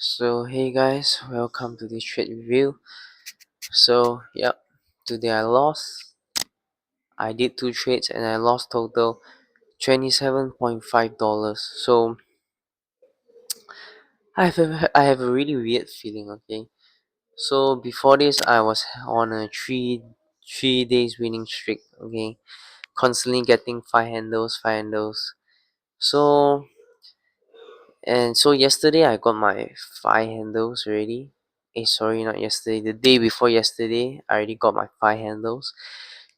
So hey guys, welcome to this trade review. So yep, today I lost. I did two trades and I lost total $27.5. So I have a really weird feeling. Okay, so before this I was on a three days winning streak. Okay, constantly getting five handles. So yesterday I got my five handles already. Sorry, not yesterday. The day before yesterday, I already got my five handles,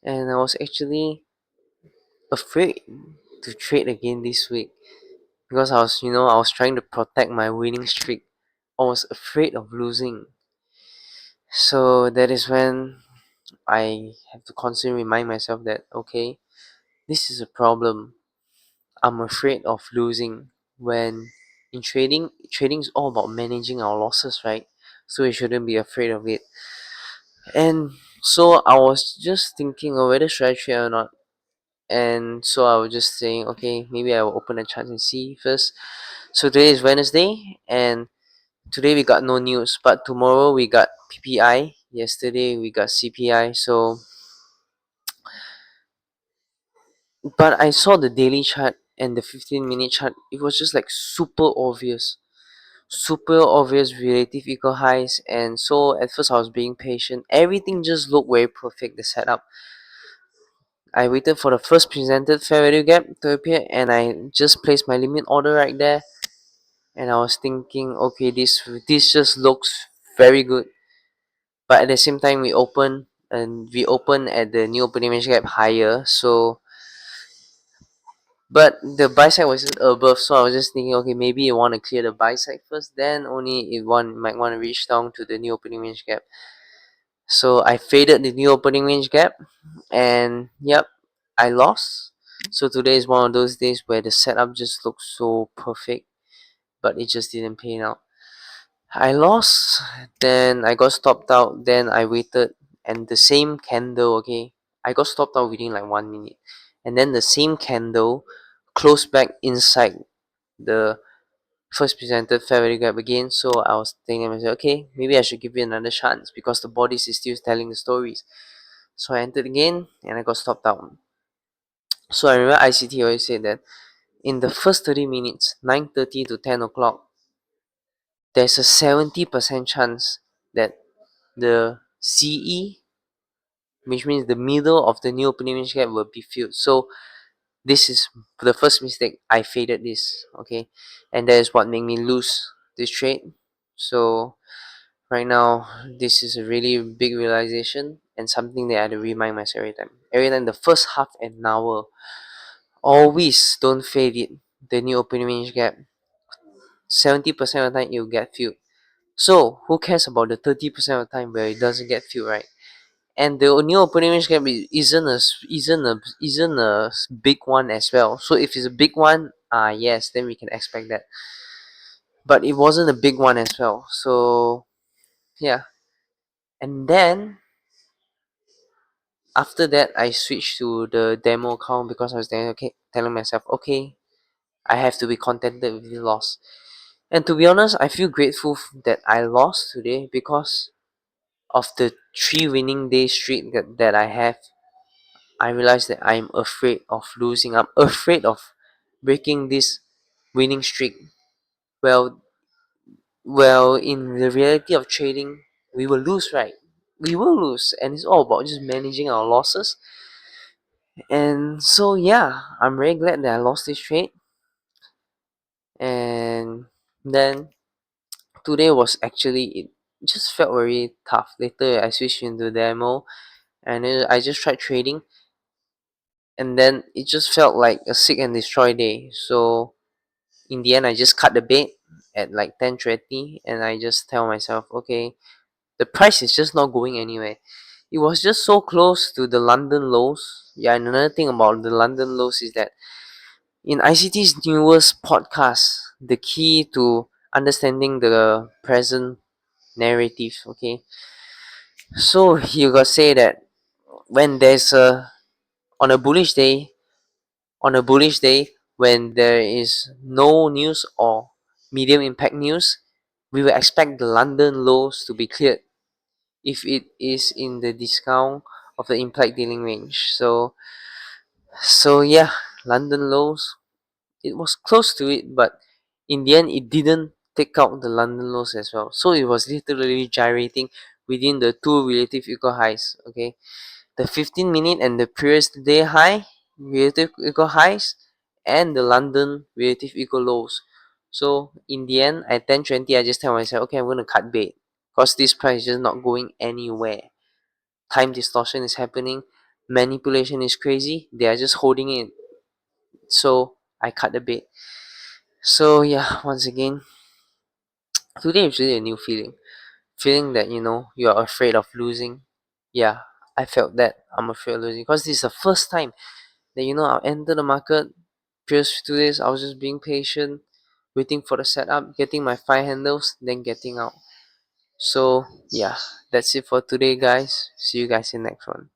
and I was actually afraid to trade again this week because I was trying to protect my winning streak. I was afraid of losing. So that is when I have to constantly remind myself that okay, this is a problem. I'm afraid of losing. When in trading is all about managing our losses, right? So we shouldn't be afraid of it. And so I was just thinking of whether should I trade or not. And so I was just saying, okay, maybe I will open a chart and see first. So today is Wednesday, and today we got no news, but tomorrow we got PPI. Yesterday we got CPI. So, but I saw the daily chart and the 15-minute chart. It was just like super obvious relative equal highs. And so at first I was being patient. Everything just looked very perfect. The setup. I waited for the first presented fair value gap to appear, and I just placed my limit order right there. And I was thinking, okay, this just looks very good. But at the same time, we open at the new opening range gap higher. So, but the buy side was just above, so I was just thinking, okay, maybe you want to clear the buy side first, then only it might want to reach down to the new opening range gap. So I faded the new opening range gap, and yep, I lost. So today is one of those days where the setup just looks so perfect, but it just didn't pan out. I lost, then I got stopped out, then I waited, and the same candle, okay, I got stopped out within like 1 minute, and then the same candle closed back inside the first presented fair value gap again. So I was thinking to myself, okay, maybe I should give it another chance because the bodies is still telling the stories. So I entered again and I got stopped out. So I remember ICT always said that in the first 30 minutes, 9:30 to 10 o'clock, there's a 70% chance that the CE, which means the middle of the new opening range gap, will be filled. So this is the first mistake. I faded this, okay, and that is what made me lose this trade. So right now, this is a really big realization and something that I have to remind myself every time. Every time, the first half an hour, always don't fade it. The new opening range gap, 70% of the time it will get filled. So who cares about the 30% of the time where it doesn't get filled, right? And the new opening range gap isn't a big one as well. So if it's a big one, yes, then we can expect that. But it wasn't a big one as well. So yeah, and then after that I switched to the demo account because I was then okay telling myself, okay, I have to be contented with the loss. And to be honest, I feel grateful that I lost today because of the three winning day streak that I have. I realized that I'm afraid of losing. I'm afraid of breaking this winning streak. Well, in the reality of trading, we will lose, right? We will lose, and it's all about just managing our losses. And so, yeah, I'm very glad that I lost this trade. And then today was actually it just felt very tough. Later, I switched into demo, and then I just tried trading, and then it just felt like a seek and destroy day. So in the end I just cut the bait at like 10:30, and I just tell myself, okay, the price is just not going anywhere. It was just so close to the London lows. Yeah, and another thing about the London lows is that in ICT's newest podcast, the key to understanding the present narrative, okay, so you got say that when there's a on a bullish day on a bullish day when there is no news or medium impact news, we will expect the London lows to be cleared if it is in the discount of the implied dealing range. So yeah, London lows, it was close to it, but in the end it didn't take out the London lows as well. So it was literally gyrating within the two relative equal highs. Okay, the 15-minute and the previous day high relative equal highs, and the London relative equal lows. So in the end, at 10:20, I just tell myself, okay, I'm gonna cut bait because this price is just not going anywhere. Time distortion is happening, manipulation is crazy. They are just holding it. So I cut the bait. So yeah, once again, today is really a new feeling that you're afraid of losing. Yeah, I felt that I'm afraid of losing because this is the first time that I enter the market. Previous 2 days I was just being patient, waiting for the setup, getting my 5 handles, then getting out. So yeah, that's it for today, guys. See you guys in the next one.